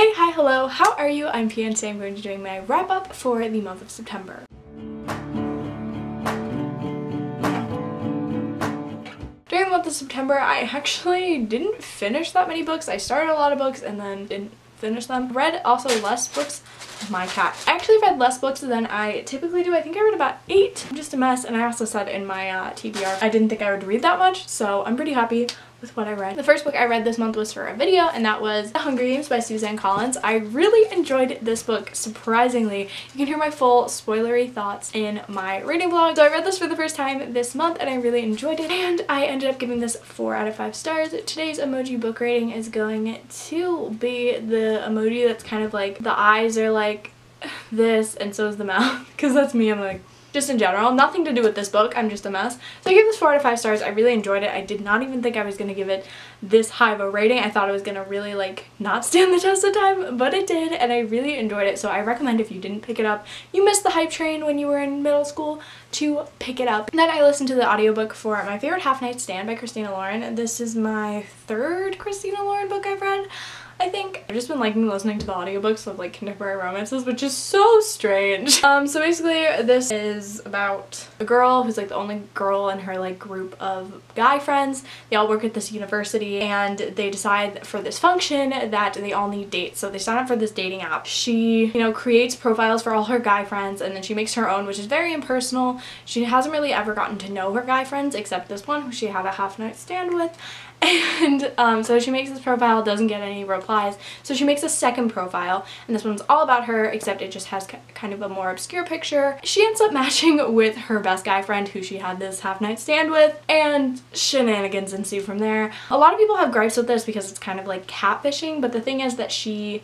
Hey, hi, hello, how are you? I'm Pia and today I'm going to be doing my wrap up for the month of September. During the month of September, I actually didn't finish that many books. I started a lot of books and then didn't finish them. Read also less books. My cat. I actually read less books than I typically do. I think I read about 8. I'm just a mess, and I also said in my TBR I didn't think I would read that much, so I'm pretty happy with what I read. The first book I read this month was for a video, and that was The Hunger Games by Suzanne Collins. I really enjoyed this book, surprisingly. You can hear my full spoilery thoughts in my reading vlog. So I read this for the first time this month, and I really enjoyed it, and I ended up giving this 4 out of 5 stars. Today's emoji book rating is going to be the emoji that's kind of like the eyes are like this, and so is the mouth, because that's me. I'm like, just in general, nothing to do with this book, I'm just a mess. So I gave this 4 out of 5 stars. I really enjoyed it. I did not even think I was going to give it this high of a rating. I thought it was going to really like not stand the test of time, but it did, and I really enjoyed it. So I recommend, if you didn't pick it up, you missed the hype train when you were in middle school, to pick it up. And then I listened to the audiobook for My Favorite Half Night Stand by Christina Lauren. This is my 3rd Christina Lauren book I've read, I think. I've just been liking listening to the audiobooks of like contemporary romances, which is so strange. So basically this is about a girl who's like the only girl in her like group of guy friends. They all work at this university, and they decide for this function that they all need dates. So they sign up for this dating app. She, you know, creates profiles for all her guy friends, and then she makes her own, which is very impersonal. She hasn't really ever gotten to know her guy friends except this one who she had a half night stand with. And so she makes this profile, doesn't get any replies, so she makes a second profile, and this one's all about her, except it just has kind of a more obscure picture. She ends up matching with her best guy friend who she had this half night stand with, and shenanigans ensue from there. A lot of people have gripes with this because it's kind of like catfishing, but the thing is that she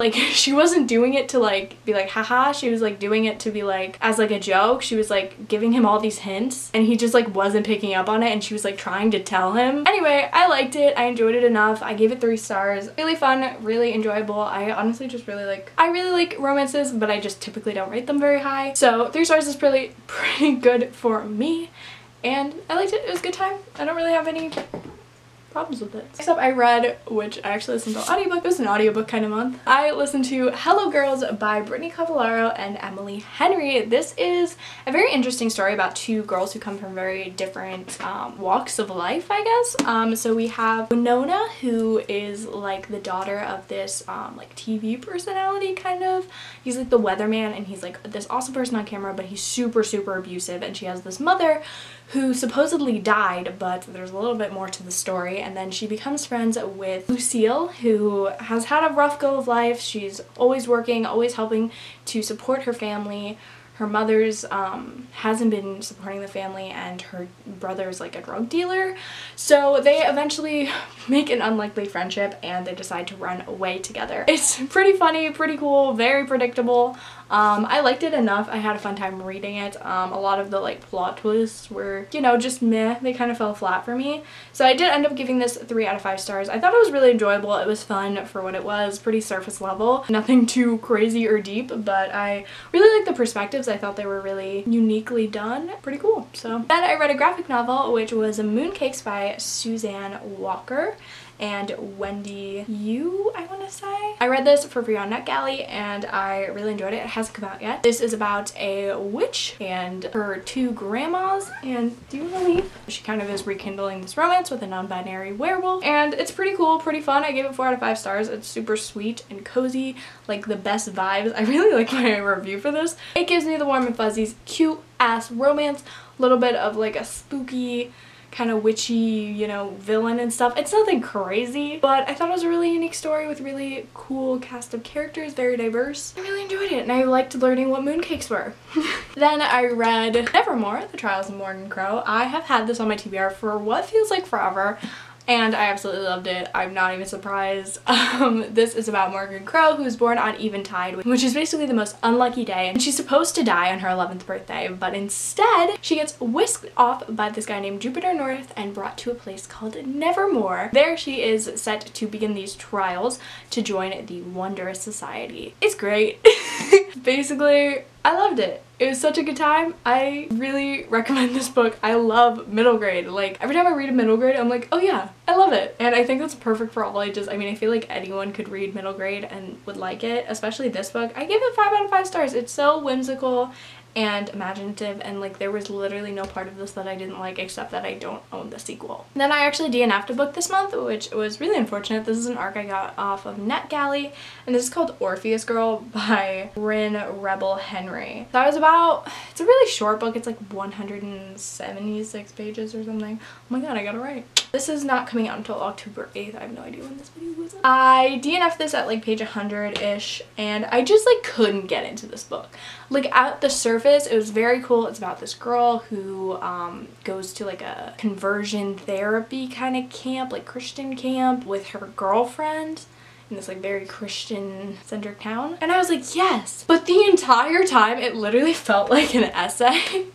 wasn't doing it to like be like haha, she was like doing it to be like as like a joke. She was like giving him all these hints, and he just like wasn't picking up on it, and she was like trying to tell him. Anyway, I liked it. I enjoyed it enough. I gave it 3 stars. Really fun, really enjoyable. I honestly just really like romances, but I just typically don't rate them very high. So 3 stars is pretty good for me, and I liked it. It was a good time. I don't really have any problems with it. Next up, I read, which I actually listened to an audiobook. It was an audiobook kind of month. I listened to Hello Girls by Brittany Cavallaro and Emily Henry. This is a very interesting story about 2 girls who come from very different walks of life, I guess. So we have Winona, who is like the daughter of this like TV personality kind of. He's like the weatherman, and he's like this awesome person on camera, but he's super abusive. And she has this mother who supposedly died, but there's a little bit more to the story. And then she becomes friends with Lucille, who has had a rough go of life. She's always working, always helping to support her family. Her mother's hasn't been supporting the family, and her brother's like a drug dealer. So they eventually make an unlikely friendship, and they decide to run away together. It's pretty funny, pretty cool, very predictable. I liked it enough. I had a fun time reading it. A lot of the like plot twists were, you know, just meh. They kind of fell flat for me. So I did end up giving this 3 out of 5 stars. I thought it was really enjoyable. It was fun for what it was, pretty surface level. Nothing too crazy or deep, but I really liked the perspectives. I thought they were really uniquely done. Pretty cool. So then I read a graphic novel, which was Mooncakes by Suzanne Walker and Wendy Yu, I want to say. I read this for free on NetGalley, and I really enjoyed it. It hasn't come out yet. This is about a witch and her 2 grandmas, and do you believe she kind of is rekindling this romance with a non-binary werewolf, and it's pretty cool, pretty fun. I gave it 4 out of 5 stars. It's super sweet and cozy, like the best vibes. I really like my review for this. It gives me the warm and fuzzies, cute ass romance, a little bit of like a spooky kind of witchy, you know, villain and stuff. It's nothing crazy, but I thought it was a really unique story with really cool cast of characters, very diverse. I really enjoyed it, and I liked learning what mooncakes were. Then I read Nevermore, The Trials of Morgan Crow. I have had this on my TBR for what feels like forever, and I absolutely loved it. I'm not even surprised. This is about Morgan Crow, who was born on Eventide, which is basically the most unlucky day, and she's supposed to die on her 11th birthday, but instead she gets whisked off by this guy named Jupiter North and brought to a place called Nevermore. There she is set to begin these trials to join the Wondrous Society. It's great. Basically, I loved it. It was such a good time. I really recommend this book. I love middle grade. Like, every time I read a middle grade, I'm like, oh yeah, I love it. And I think that's perfect for all ages. I mean, I feel like anyone could read middle grade and would like it, especially this book. I gave it 5 out of 5 stars. It's so whimsical and imaginative, and like there was literally no part of this that I didn't like, except that I don't own the sequel. And then I actually DNF'd a book this month, which was really unfortunate. This is an arc I got off of NetGalley, and this is called Orpheus Girl by Bryn Rebel Henry. That was about, it's a really short book. It's like 176 pages or something. Oh my god, I got it right. This is not coming out until October 8th. I have no idea when this video goes up. I DNF'd this at like page 100-ish, and I just like couldn't get into this book. Like, at the surface, it was very cool. It's about this girl who goes to like a conversion therapy kind of camp, like Christian camp, with her girlfriend in this like very Christian-centric town. And I was like, yes! But the entire time, it literally felt like an essay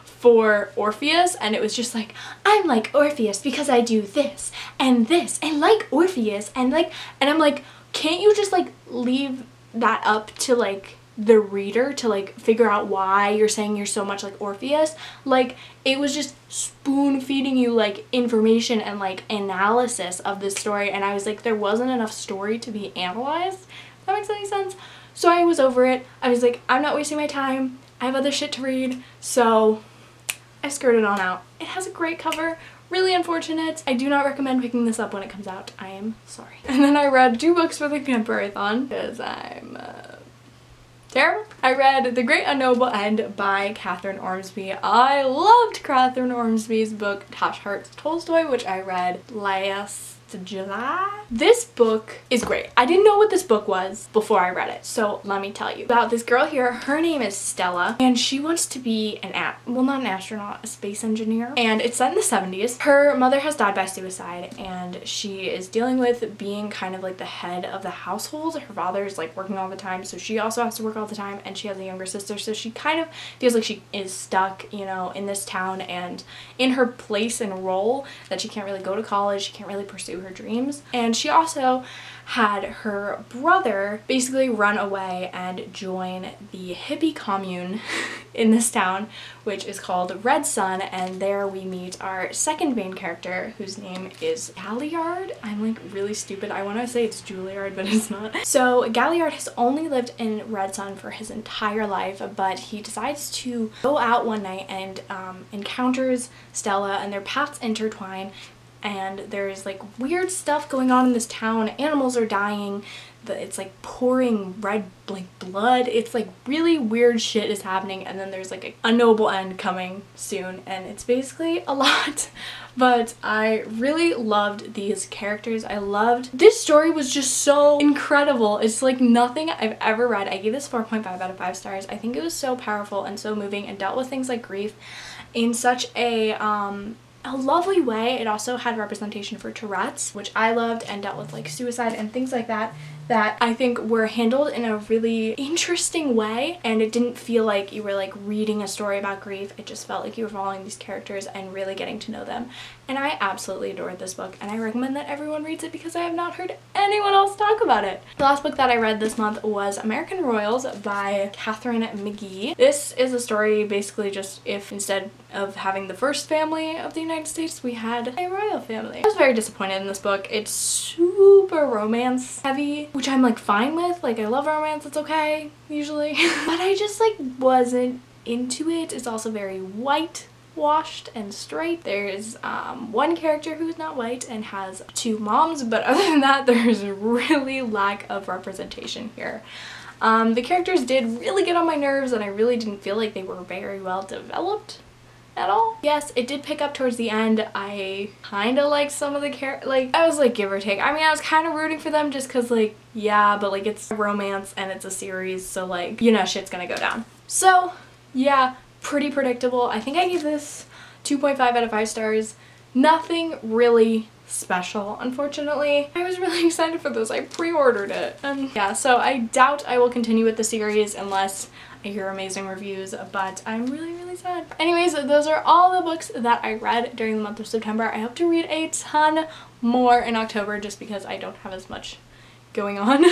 for Orpheus, and it was just like, I'm like Orpheus because I do this, and like Orpheus, and like, and I'm like, can't you just like leave that up to like the reader to like figure out why you're saying you're so much like Orpheus? Like, it was just spoon feeding you like information and like analysis of this story, and I was like, there wasn't enough story to be analyzed, if that makes any sense. So I was over it. I was like, I'm not wasting my time, I have other shit to read, so I skirted on out. It has a great cover. Really unfortunate. I do not recommend picking this up when it comes out. I am sorry. And then I read 2 books for the Contemporary-thon because I'm terrible. I read The Great Unknowable End by Catherine Ormsby. I loved Catherine Ormsby's book Tash Hart's Tolstoy, which I read last July. This book is great. I didn't know what this book was before I read it, so let me tell you about this girl here. Her name is Stella, and she wants to be well, not an astronaut, a space engineer, and it's set in the 70s. Her mother has died by suicide, and she is dealing with being kind of like the head of the household. Her father's like working all the time, so she also has to work all the time, and she has a younger sister, so she kind of feels like she is stuck, you know, in this town and in her place and role, that she can't really go to college, she can't really pursue her dreams. And she also had her brother basically run away and join the hippie commune in this town, which is called Red Sun, and there we meet our second main character, whose name is Galliard. I'm like really stupid. I want to say it's Juilliard, but it's not. So Galliard has only lived in Red Sun for his entire life, but he decides to go out one night and encounters Stella, and their paths intertwine. And there's like weird stuff going on in this town. Animals are dying. It's like pouring red like blood. It's like really weird shit is happening, and then there's like an unknowable end coming soon, and it's basically a lot. But I really loved these characters. I loved this story. Was just so incredible. It's like nothing I've ever read. I gave this 4.5 out of 5 stars. I think it was so powerful and so moving, and dealt with things like grief in such a lovely way. It also had representation for Tourette's, which I loved, and dealt with like suicide and things like that I think were handled in a really interesting way, and it didn't feel like you were like reading a story about grief. It just felt like you were following these characters and really getting to know them, and I absolutely adored this book, and I recommend that everyone reads it because I have not heard anyone else talk about it. The last book that I read this month was American Royals by Catherine McGee. This is a story basically just if instead of having the first family of the United States, we had a royal family. I was very disappointed in this book. It's super romance heavy, which I'm like fine with. Like, I love romance, it's okay usually. But I just like wasn't into it. It's also very whitewashed and straight. There's one character who's not white and has 2 moms, but other than that, there's really lack of representation here. The characters did really get on my nerves, and I really didn't feel like they were very well developed at all. Yes, it did pick up towards the end. I kind of like some of the like I was like give or take. I mean, I was kind of rooting for them just because like, yeah, but like it's a romance and it's a series, so like, you know, shit's gonna go down. So yeah, pretty predictable. I think I gave this 2.5 out of 5 stars. Nothing really special, unfortunately. I was really excited for this. I pre-ordered it, and yeah, so I doubt I will continue with the series unless I hear amazing reviews, but I'm really sad. Anyways, those are all the books that I read during the month of September. I hope to read a ton more in October just because I don't have as much going on.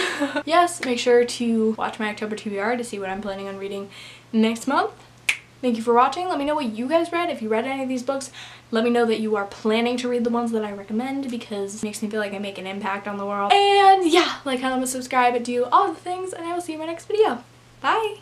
Yes, make sure to watch my October TBR to see what I'm planning on reading next month. Thank you for watching. Let me know what you guys read. If you read any of these books, let me know that you are planning to read the ones that I recommend, because it makes me feel like I make an impact on the world. And yeah, like, comment, subscribe, do all the things, and I will see you in my next video. Bye!